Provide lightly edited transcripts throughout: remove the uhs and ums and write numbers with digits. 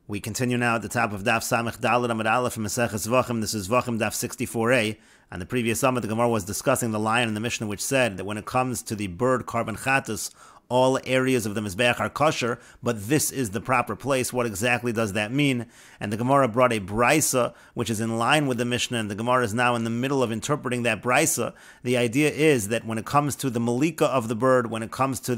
We continue now at the top of Daf Samech Daled Amud Aleph from Meseches Zevachim. This is Zevachim Daf 64a. On the previous summit, the Gemara was discussing the line in the Mishnah which said that when it comes to the bird carbon chatus, all areas of the Mizbeach are kosher, but this is the proper place. What exactly does that mean? And the Gemara brought a brisa, which is in line with the Mishnah, and the Gemara is now in the middle of interpreting that brisa. The idea is that when it comes to the malika of the bird, when it comes to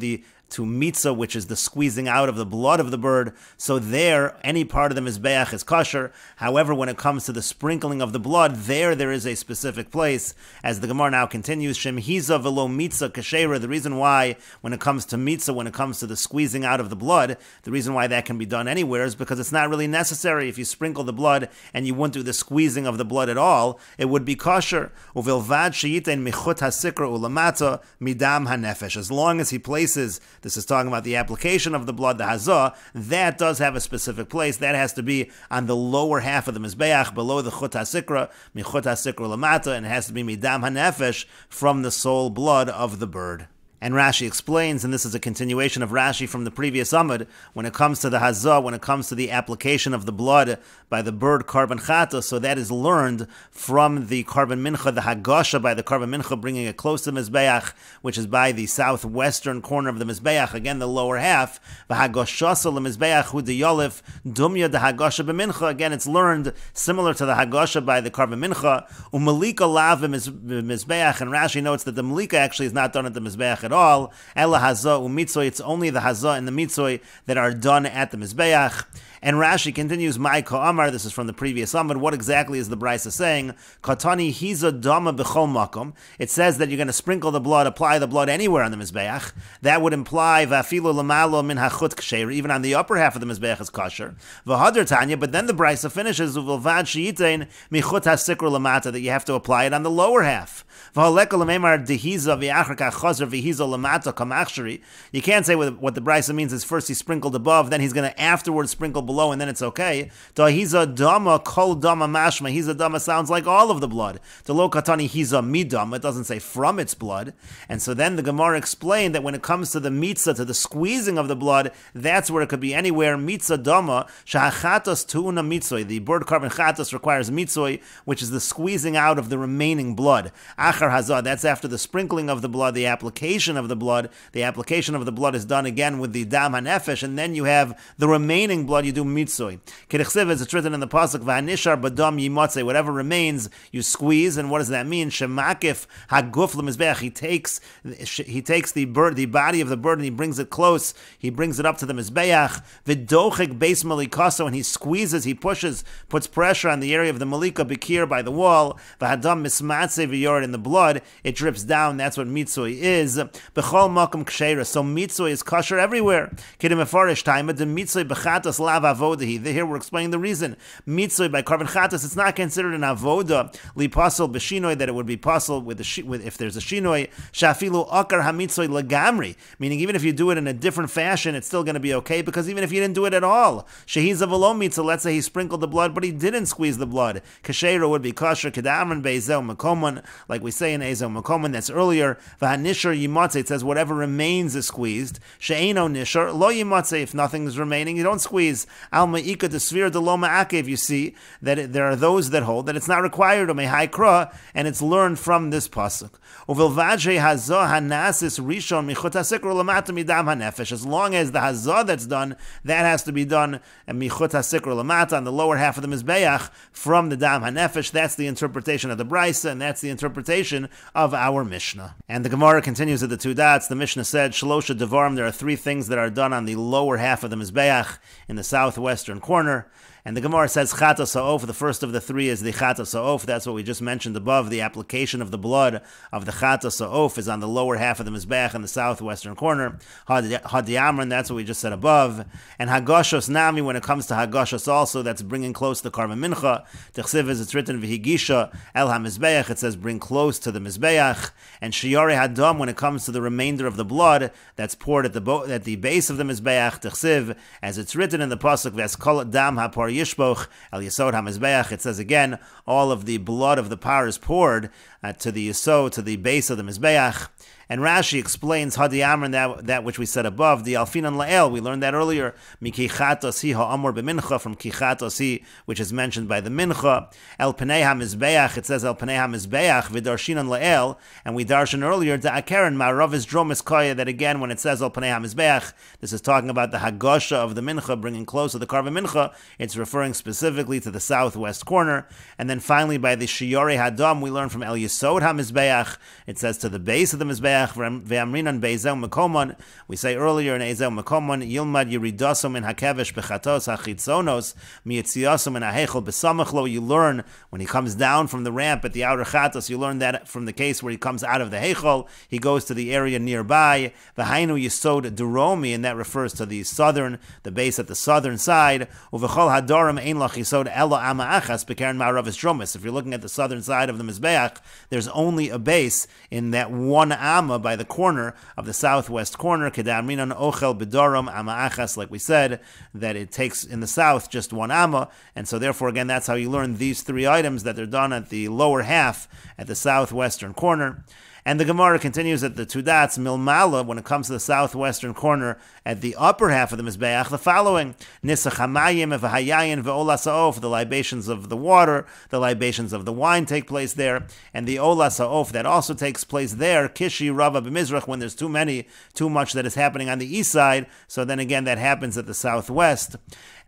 mitzah, which is the squeezing out of the blood of the bird, so there, any part of the Mizbeach is kosher. However, when it comes to the sprinkling of the blood, there is a specific place. As the Gemara now continues, Shem hiza velo mitzah kashera, the reason why, when it comes to mitzah, when it comes to the squeezing out of the blood, the reason why that can be done anywhere is because it's not really necessary. If you sprinkle the blood and you wouldn't do the squeezing of the blood at all, it would be kosher. Uvilvad sheyitain michut hasikra ulamata midam hanefesh. As long as he places, this is talking about the application of the blood, the hazah, that does have a specific place. That has to be on the lower half of the mizbeach, below the chut hasikra, michut hasikra lamata, and it has to be midam hanefesh, from the soul blood of the bird. And Rashi explains, and this is a continuation of Rashi from the previous Amud, when it comes to the hazah, when it comes to the application of the blood by the bird carbon chata, so that is learned from the carbon mincha, the hagasha by the carbon mincha, bringing it close to the mizbeach, which is by the southwestern corner of the mizbeach, again the lower half. V'hagashasa l'mizbeach hu deyolif dumya the hagasha b'mincha. Again, it's learned similar to the hagasha by the carbon mincha. Umalika lav mizbeach, and Rashi notes that the malika actually is not done at the mizbeach at all. Ela hazah umitzoy. It's only the hazah and the mitzoy that are done at the mizbeach. And Rashi continues, Mai Ka'amar, this is from the previous Amud. What exactly is the brisa saying? Katani hiza dama b'chol makom. It says that you're going to sprinkle the blood, apply the blood anywhere on the mizbeach. That would imply va'afilo lamalo min hachut ksher, even on the upper half of the mizbeach is kosher. V'hadar tanya, but then the brisa finishes uvilvad sheyitain michut hasikra lamata, that you have to apply it on the lower half. V'haleka lamemar dehiza v'achar kachazar v'hiza lamata kamachshari. You can't say what the brisa means is first he sprinkled above, then he's going to afterwards sprinkle below, and then it's okay. Hiza dama kol dama mashma. Hiza dama sounds like all of the blood. To lo katani hiza midam. It doesn't say from its blood. And so then the Gemara explained that when it comes to the mitzah, to the squeezing of the blood, that's where it could be anywhere. Mitzah dama shachatas tuuna mitzoy. The bird carbon chatas requires mitzoy, which is the squeezing out of the remaining blood. Achar hazah. That's after the sprinkling of the blood, the application of the blood. The application of the blood is done again with the dam hanefesh, and then you have the remaining blood. You do mitzoy. Kedichsev, as it's written in the pasuk, v'hanishar badam yimotzei, whatever remains, you squeeze. And what does that mean? Shemakif haguf lemizbeach. He takes the bird, the body of the bird, and he brings it close. He brings it up to the mizbeach. V'dochik beis malikaso, and he squeezes, he pushes, puts pressure on the area of the malika bikir by the wall. V'hadam mismatzei v'yor, in the blood, it drips down. That's what mitzoy is. B'chol makom ksheira. So mitzoy is kosher everywhere. Kedim efarish time, the mitzoy b'chatas lav avodahi. Here we're explaining the reason. Mitzoy by carbon chatas, it's not considered an avoda li pasel b'shinoi, that it would be pasel with if there's a shinoi. Shafilu akar hamitzoy lagamri, meaning even if you do it in a different fashion, it's still going to be okay, because even if you didn't do it at all, shehiza v'lo mitzah, let's say he sprinkled the blood but he didn't squeeze the blood, kasheira would be kosher. Kedamran be'ezeu makomon, like we say in ezeu makomon, that's earlier. V'hanishar yimatzeh, it says whatever remains is squeezed. She'eno nishar lo yimatzeh, if nothing is remaining, you don't squeeze. Al ma'ika de svir de lo ma'akev, you see that there are those that hold that it's not required of mehai kra, and it's learned from this pasuk. Uvilvadre hazah hanasis rishon michut hasikra lamata midam hanefesh. As long as the hazah that's done, that has to be done and michut hasikra lamata, on the lower half of the mizbeach, from the dam hanefesh. That's the interpretation of the brisa, and that's the interpretation of our Mishnah. And the Gemara continues at the two dots. The Mishnah said shlosha devarim. There are three things that are done on the lower half of the mizbeach in the southwestern corner. And the Gemara says Chata Sa'of. The first of the three is the Chata Sa'of. That's what we just mentioned above. The application of the blood of the Chata Sa'of is on the lower half of the Mizbeach in the southwestern corner. Hadiyamran, that's what we just said above. And Hagashos Nami, when it comes to Hagashos also, that's bringing close the Karban Mincha. Techsiv, as it's written, V'higisha El HaMizbeach, it says bring close to the Mizbeach. And Shiyare Hadam, when it comes to the remainder of the blood that's poured at the base of the Mizbeach. Techsiv, as it's written in the Pasuk, V'eskol Dam HaPar Yishboch El Yesod HaMizbeach. It says again, all of the blood of the par is poured to the Yesod, to the base of the Mizbeach. And Rashi explains Hadi Amr, that which we said above, the Alfinan La'el, we learned that earlier, Mikichatos hi ha'amor b'mincha, from Kichatos hi, which is mentioned by the Mincha, El Penei HaMizbeach, it says El Penei HaMizbeach, V'darshinan La'el, and we darshan earlier, Da'akeren Ma'arav is Dromis Koya, that again, when it says El Penei HaMizbeach, this is talking about the Hagosha of the Mincha, bringing closer the Karva Mincha, it's referring specifically to the southwest corner. And then finally, by the Shiyore Hadam, we learn from El Yesod HaMizbeach, it says to the base of the Mizbeach, Ve'amrinan be'ezeu mekomon. We say earlier in ezeu mekomon, Yilmad yiridosum in hakevesh bechatos hachitzonos miyitziosum in hahechel besamachlo. You learn when he comes down from the ramp at the outer chatos. You learn that from the case where he comes out of the hechel, he goes to the area nearby. V'hainu yisod duromi, and that refers to the base at the southern side. Uvechol hadorim ein lach yisod elo ama achas bekaren ma'aravis dromis. If you're looking at the southern side of the Mizbeach, there's only a base in that one ama by the corner of the southwest corner, Kedamrinan Ochel Bedorum Ama Achas, like we said, that it takes in the south just one Ama, and so therefore again that's how you learn these three items, that they're done at the lower half, at the southwestern corner. And the Gemara continues at the two dots, Milmala, when it comes to the southwestern corner, at the upper half of the Mizbeach, the following, Nisach HaMayim v'Hayayin v'Olas HaOf, the libations of the water, the libations of the wine take place there, and the Olas HaOf, that also takes place there, Kishi Rava b'Mizrach, when there's too much that is happening on the east side, so then again that happens at the southwest.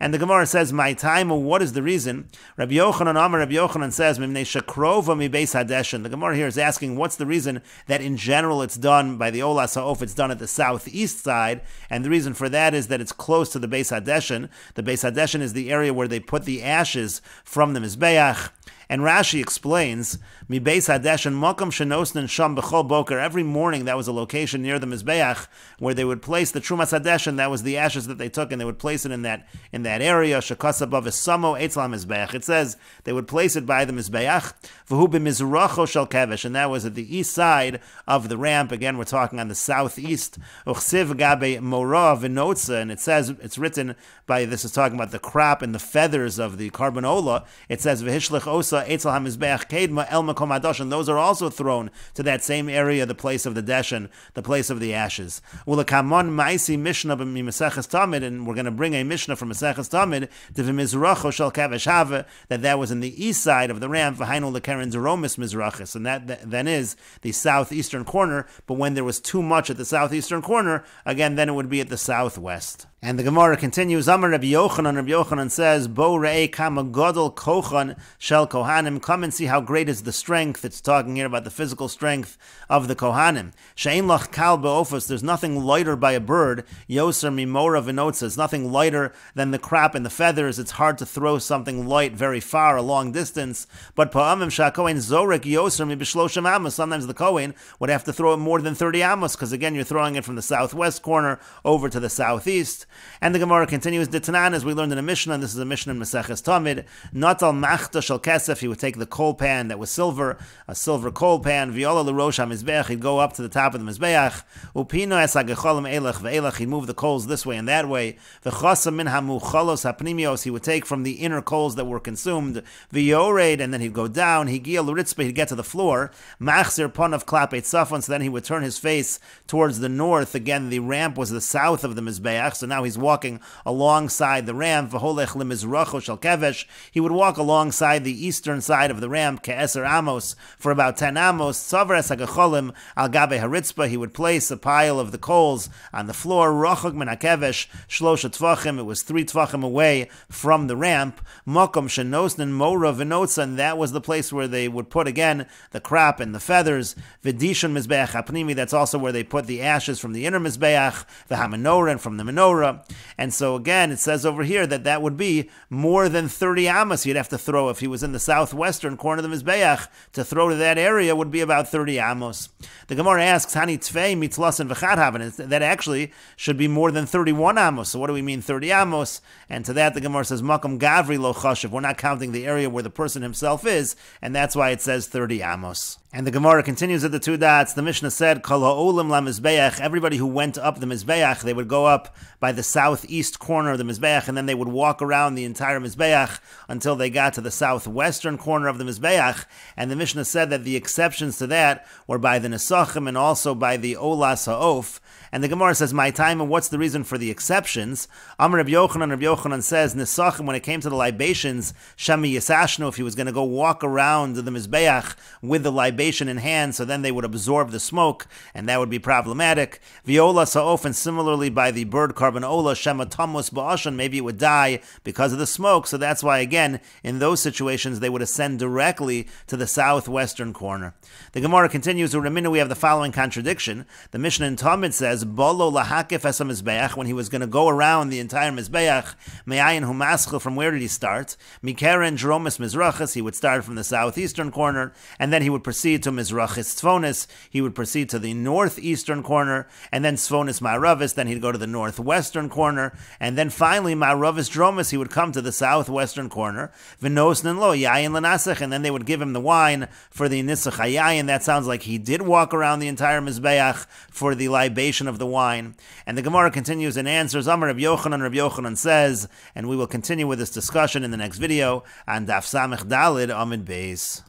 And the Gemara says, my time, what is the reason? Rabbi Yochanan says, Mimnei Shakrova mi Beis Hadeshin. The Gemara here is asking, what's the reason that in general it's done by the Olas HaOf, it's done at the southeast side, and the reason for that is that it's close to the Beis Hadeshin. The Beis Hadeshin is the area where they put the ashes from the Mizbeach. And Rashi explains, Mi Beis Hadeshin Mokom Shenosnin Sham B'chol Boker. Every morning that was a location near the Mizbeach where they would place the Trumas Hadeshin. That was the ashes that they took, and they would place it in that area. Shekas above Samo Eitzel Mizbeach. It says they would place it by the Mizbeach. V'hu b'mizracho shel kevesh, and that was at the east side of the ramp. Again, we're talking on the southeast. Uchsiv gabe mora v'notza, and it says, it's written by, this is talking about the crop and the feathers of the carbanola. It says v'hishlich osa Eitzel HaMizbeach Kedma El Makom HaDashan. Those are also thrown to that same area, the place of the Deshen, the place of the ashes. Ulekamon Maisi Mishnah mi Meseches Tamid, and we're going to bring a Mishnah from Meseches Tamid to v'mizracho shel kavesh have, that was in the east side of the ramp, v'hainu lekeren zeromis mizrachis, and that then is the southeastern corner. But when there was too much at the southeastern corner, again, then it would be at the southwest. And the Gemara continues, Amar Rabbi Yochanan says, Bo re'ei kama godol kochan shel kohanim, come and see how great is the strength. It's talking here about the physical strength of the kohanim. She'ein lach kal be'ofos, there's nothing lighter by a bird, yoser mimora v'notza, it's nothing lighter than the crop and the feathers. It's hard to throw something light very far, a long distance. But pa'amim sha'kohen zorek yoser mi b'shloshim amos, sometimes the kohen would have to throw it more than 30 amos, because again, you're throwing it from the southwest corner over to the southeast. And the Gemara continues, D'tanan, as we learned in a Mishnah, and this is a Mishnah in Meseches Tamid, Natal machta shel kesef, he would take the coal pan that was silver, a silver coal pan, v'yola l'rosh ha-mizbeach, he'd go up to the top of the Mizbeach, upino es ha-gecholim elach ve'elach, he'd move the coals this way and that way, v'chasa min ha-muchalos ha-pnimios, he would take from the inner coals that were consumed, v'yored, and then he'd go down, higia l'ritzpeh, he'd get to the floor, machzir ponav klapet safon, so then he would turn his face towards the north. Again, the ramp was the south of the Mizbeach, so now he's walking alongside the ramp. V'holech lemizracho shel kevesh, he would walk alongside the eastern side of the ramp, ke'eser amos, for about 10 amos. Tzavar es hagecholim al gabe haritzpa, he would place a pile of the coals on the floor. Rachok min hakevesh shlosha tvachim, it was 3 tvachim away from the ramp. Mokom shenosnin mora v'notza, and that was the place where they would put again the crop and the feathers. V'dishon mizbeach hapnimi, that's also where they put the ashes from the inner mizbeach, the hamenorah, and from the menorah. And so again, it says over here that would be more than 30 amos you'd have to throw. If he was in the southwestern corner of the Mizbeach, to throw to that area would be about 30 amos. The Gemara asks, Hani tvei mitlas and v'chad haven, that actually should be more than 31 amos. So what do we mean 30 amos? And to that the Gemara says, Makam gavri lo chashiv, we're not counting the area where the person himself is, and that's why it says 30 amos. And the Gemara continues at the two dots. The Mishnah said, Kol ha'olim la-mizbeach, everybody who went up the Mizbeach, they would go up by the southeast corner of the Mizbeach, and then they would walk around the entire Mizbeach until they got to the southwestern corner of the Mizbeach. And the Mishnah said that the exceptions to that were by the Nesachim and also by the Olas ha'of. And the Gemara says, my time, and what's the reason for the exceptions? Amar Rabbi Yochanan says, Nesachim, when it came to the libations, Shami Yisashnu, if he was going to go walk around the Mizbeach with the libation in hand, so then they would absorb the smoke, and that would be problematic. Viola Sa'of, and similarly by the bird carbon Ola, Shema Tamus Ba'ashan, maybe it would die because of the smoke, so that's why, again, in those situations, they would ascend directly to the southwestern corner. The Gemara continues, Uramina, we have the following contradiction. The Mishnah in Talmud says, Bolo lahakif es mizbeach, when he was going to go around the entire mizbeach, me'ayin hu maschil, from where did he start? Mikeren dromis mizrachis, he would start from the southeastern corner, and then he would proceed to mizrachis tzvonis, he would proceed to the northeastern corner, and then tzvonis ma'aravis, then he'd go to the northwestern corner, and then finally ma'aravis dromis, he would come to the southwestern corner, v'nosnin lo yayin lanasach, and then they would give him the wine for the nisach hayayin. That sounds like he did walk around the entire mizbeach for the libation of the wine. And the Gemara continues and answers, Amar Rabbi Yochanan says, and we will continue with this discussion in the next video on Daf Samech Dalid Amid Beis.